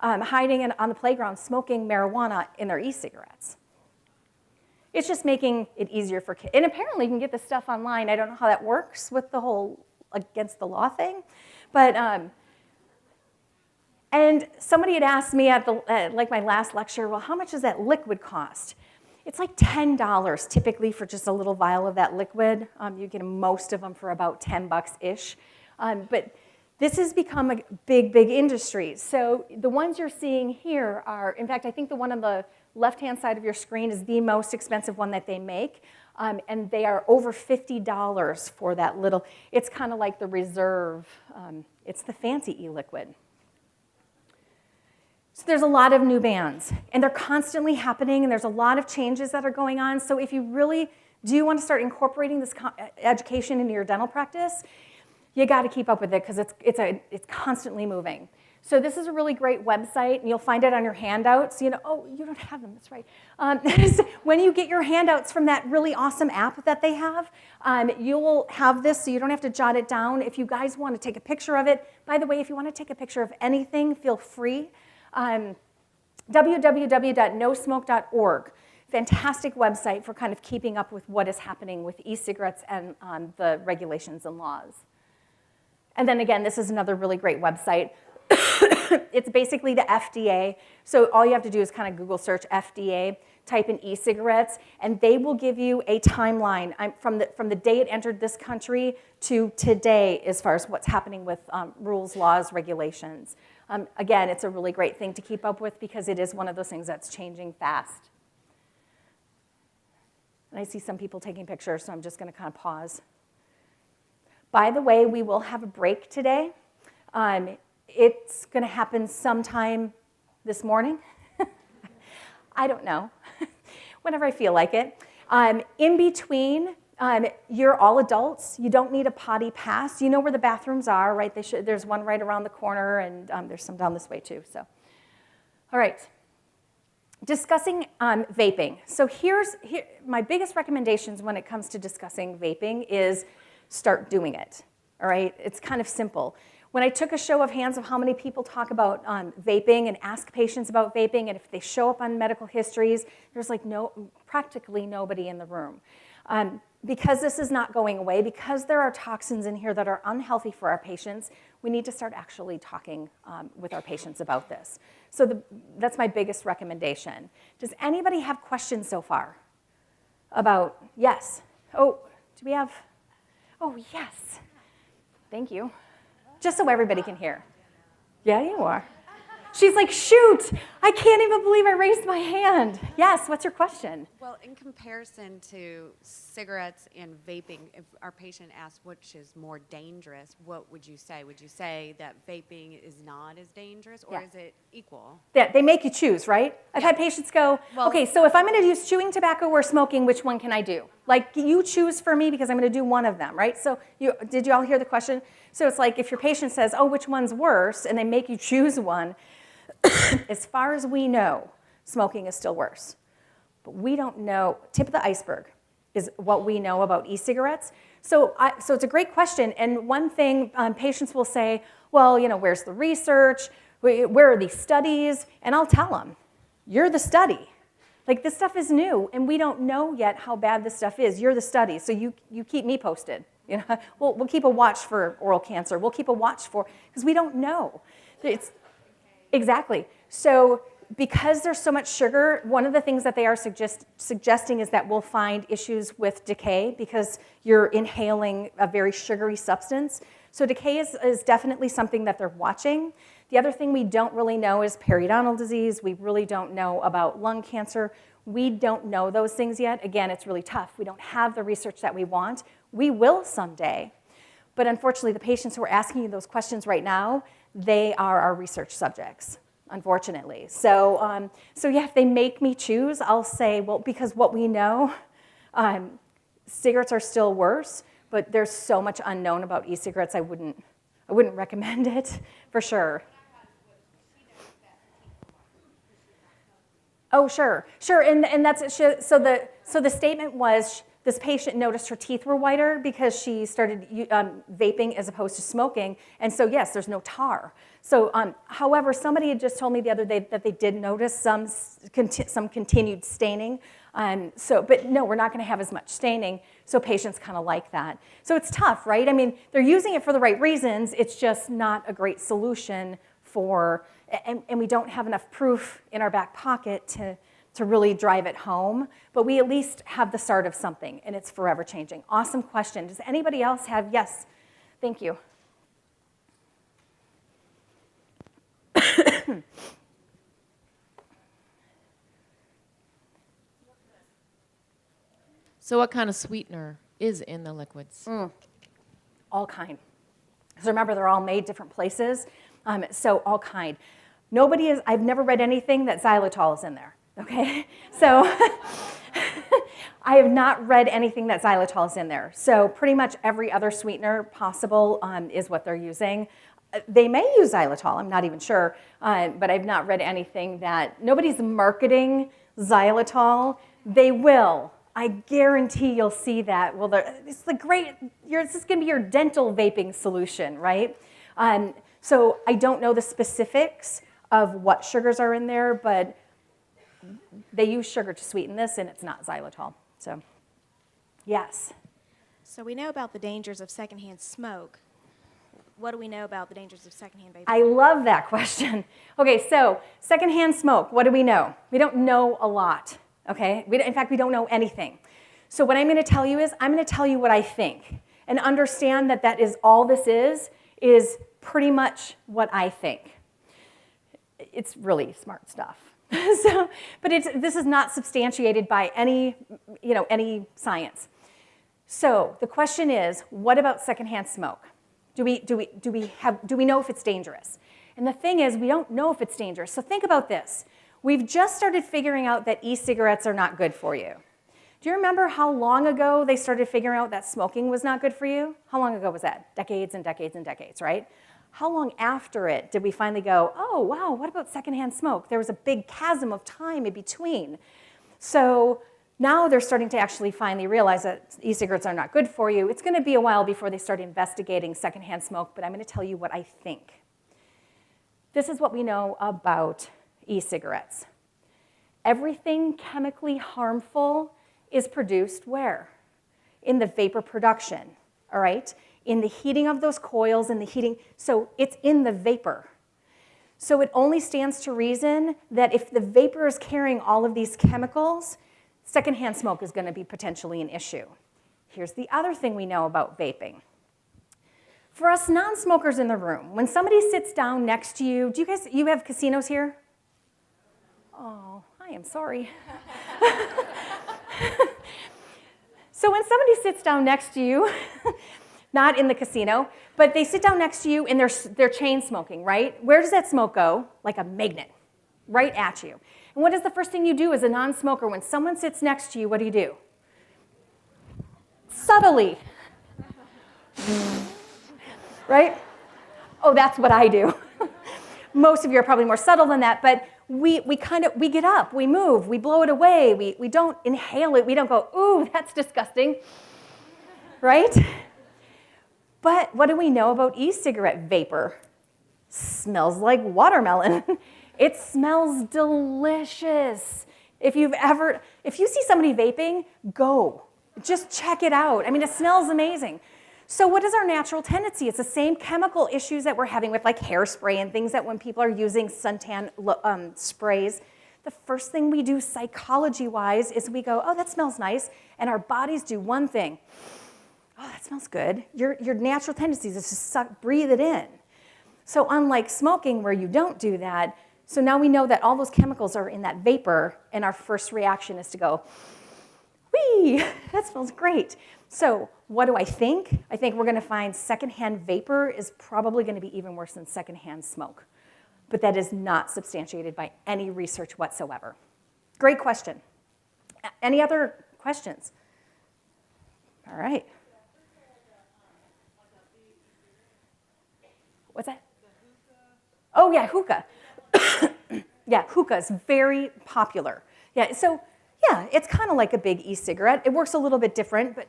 hiding on the playground smoking marijuana in their e-cigarettes. It's just making it easier for kids. And apparently you can get this stuff online. I don't know how that works with the whole against the law thing, but And somebody had asked me at like my last lecture, well, how much does that liquid cost? It's like $10 typically for just a little vial of that liquid. You get most of them for about $10-ish. But this has become a big, big industry. So the ones you're seeing here are, in fact, I think the one on the left-hand side of your screen is the most expensive one that they make. And they are over $50 for that little, it's kind of like the reserve. It's the fancy e-liquid. So there's a lot of new bans, and they're constantly happening, and there's a lot of changes that are going on. So if you really do want to start incorporating this education into your dental practice, you got to keep up with it because it's constantly moving. So this is a really great website, and you'll find it on your handouts. You know, oh, you don't have them, that's right. When you get your handouts from that really awesome app that they have, you'll have this so you don't have to jot it down. If you guys want to take a picture of it, by the way, if you want to take a picture of anything, feel free. www.nosmoke.org. Fantastic website for kind of keeping up with what is happening with e-cigarettes and the regulations and laws. And then again, this is another really great website. It's basically the FDA. So all you have to do is kind of Google search FDA, type in e-cigarettes, and they will give you a timeline from the day it entered this country to today as far as what's happening with rules, laws, regulations. Again, it's a really great thing to keep up with because it is one of those things that's changing fast. And I see some people taking pictures, so I'm just going to kind of pause. By the way, we will have a break today. It's going to happen sometime this morning. I don't know, whenever I feel like it. In between, you're all adults. You don't need a potty pass. You know where the bathrooms are, right? There's one right around the corner, and there's some down this way too. So, all right. Discussing vaping. So here, my biggest recommendations when it comes to discussing vaping is start doing it. All right, it's kind of simple. When I took a show of hands of how many people talk about vaping and ask patients about vaping, and if they show up on medical histories, there's like practically nobody in the room. Because this is not going away, because there are toxins in here that are unhealthy for our patients, we need to start actually talking with our patients about this. So that's my biggest recommendation. Does anybody have questions so far about, yes? Oh, do we have, oh, yes. Thank you. Just so everybody can hear. Yeah, you are. She's like, shoot, I can't even believe I raised my hand. Yes, what's your question? Well, in comparison to cigarettes and vaping, if our patient asked which is more dangerous, what would you say? Would you say that vaping is not as dangerous, or is it equal? Yeah, they make you choose, right? I've had patients go, okay, so if I'm going to use chewing tobacco or smoking, which one can I do? Like, you choose for me because I'm going to do one of them, right? So did you all hear the question? So it's like if your patient says, oh, which one's worse, and they make you choose one, as far as we know, smoking is still worse. But we don't know, tip of the iceberg is what we know about e-cigarettes. So it's a great question. And one thing patients will say, well, you know, where's the research? Where are these studies? And I'll tell them, you're the study. Like, this stuff is new, and we don't know yet how bad this stuff is. You're the study, so you keep me posted. You know, we'll keep a watch for oral cancer. We'll keep a watch for, because we don't know. Exactly. So because there's so much sugar, one of the things that they are suggesting is that we'll find issues with decay because you're inhaling a very sugary substance. So decay is definitely something that they're watching. The other thing we don't really know is periodontal disease. We really don't know about lung cancer. We don't know those things yet. Again, it's really tough. We don't have the research that we want. We will someday. But unfortunately, the patients who are asking you those questions right now, they are our research subjects, unfortunately. So yeah, if they make me choose, I'll say, well, because what we know, cigarettes are still worse, but there's so much unknown about e-cigarettes, I wouldn't recommend it for sure. Oh, sure, and that's so the statement was this patient noticed her teeth were whiter because she started vaping as opposed to smoking, and so yes, there's no tar. So, however, somebody had just told me the other day that they did notice some continued staining. But no, we're not going to have as much staining. So patients kind of like that. So it's tough, right? I mean, they're using it for the right reasons. It's just not a great solution and we don't have enough proof in our back pocket to really drive it home, but we at least have the start of something, and it's forever changing. Awesome question. Does anybody else have? Yes, thank you. So what kind of sweetener is in the liquids? All kind. So remember, they're all made different places, so all kind. I've never read anything that xylitol is in there, okay? So I have not read anything that xylitol is in there. So pretty much every other sweetener possible is what they're using. They may use xylitol, I'm not even sure, but I've not read anything that, nobody's marketing xylitol. They will. I guarantee you'll see that. Well, this is going to be your dental vaping solution, right? So I don't know the specifics of what sugars are in there, but they use sugar to sweeten this, and it's not xylitol. So, yes. So we know about the dangers of secondhand smoke. What do we know about the dangers of secondhand vaping? I love that question. Okay, so secondhand smoke, what do we know? We don't know a lot. Okay? In fact, we don't know anything. So what I'm going to tell you is, I'm going to tell you what I think. And understand that is all this is pretty much what I think. It's really smart stuff. But this is not substantiated by any science. So the question is, what about secondhand smoke? Do we know if it's dangerous? And the thing is, we don't know if it's dangerous. So think about this. We've just started figuring out that e-cigarettes are not good for you. Do you remember how long ago they started figuring out that smoking was not good for you? How long ago was that? Decades and decades and decades, right? How long after it did we finally go, oh, wow, what about secondhand smoke? There was a big chasm of time in between. So now they're starting to actually finally realize that e-cigarettes are not good for you. It's going to be a while before they start investigating secondhand smoke, but I'm going to tell you what I think. This is what we know about e-cigarettes. Everything chemically harmful is produced where? In the vapor production, all right? In the heating of those coils, so it's in the vapor. So it only stands to reason that if the vapor is carrying all of these chemicals, secondhand smoke is going to be potentially an issue. Here's the other thing we know about vaping. For us non-smokers in the room, when somebody sits down next to you, you have casinos here? Oh, I am sorry. So when somebody sits down next to you, not in the casino, but they sit down next to you and they're chain smoking, right? Where does that smoke go? Like a magnet, right at you. And what is the first thing you do as a non-smoker when someone sits next to you? What do? Subtly. Right? Oh, that's what I do. Most of you are probably more subtle than that, but we get up, we move, we blow it away, we don't inhale it, we don't go, ooh, that's disgusting, right? But what do we know about e-cigarette vapor? Smells like watermelon. It smells delicious. If you see somebody vaping, go. Just check it out. I mean, it smells amazing. So what is our natural tendency? It's the same chemical issues that we're having with like hairspray and things that when people are using suntan sprays, the first thing we do psychology-wise is we go, oh, that smells nice, and our bodies do one thing. Oh, that smells good. Your natural tendencies is to breathe it in. So unlike smoking where you don't do that, so now we know that all those chemicals are in that vapor, and our first reaction is to go, whee, that smells great. So what do I think? I think we're going to find secondhand vapor is probably going to be even worse than secondhand smoke. But that is not substantiated by any research whatsoever. Great question. Any other questions? All right. What's that? Oh, yeah, hookah. Yeah, hookah is very popular. Yeah, so yeah, it's kind of like a big e-cigarette. It works a little bit different, but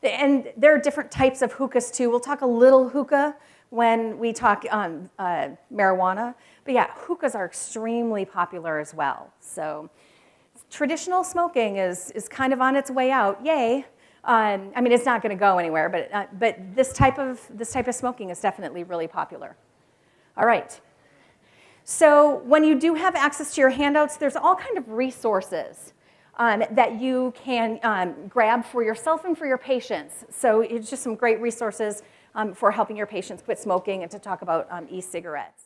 and there are different types of hookahs too. We'll talk a little hookah when we talk marijuana. But yeah, hookahs are extremely popular as well. So traditional smoking is kind of on its way out. Yay! I mean, it's not going to go anywhere, but this type of smoking is definitely really popular. All right. So when you do have access to your handouts, there's all kind of resources that you can grab for yourself and for your patients. So it's just some great resources for helping your patients quit smoking and to talk about e-cigarettes.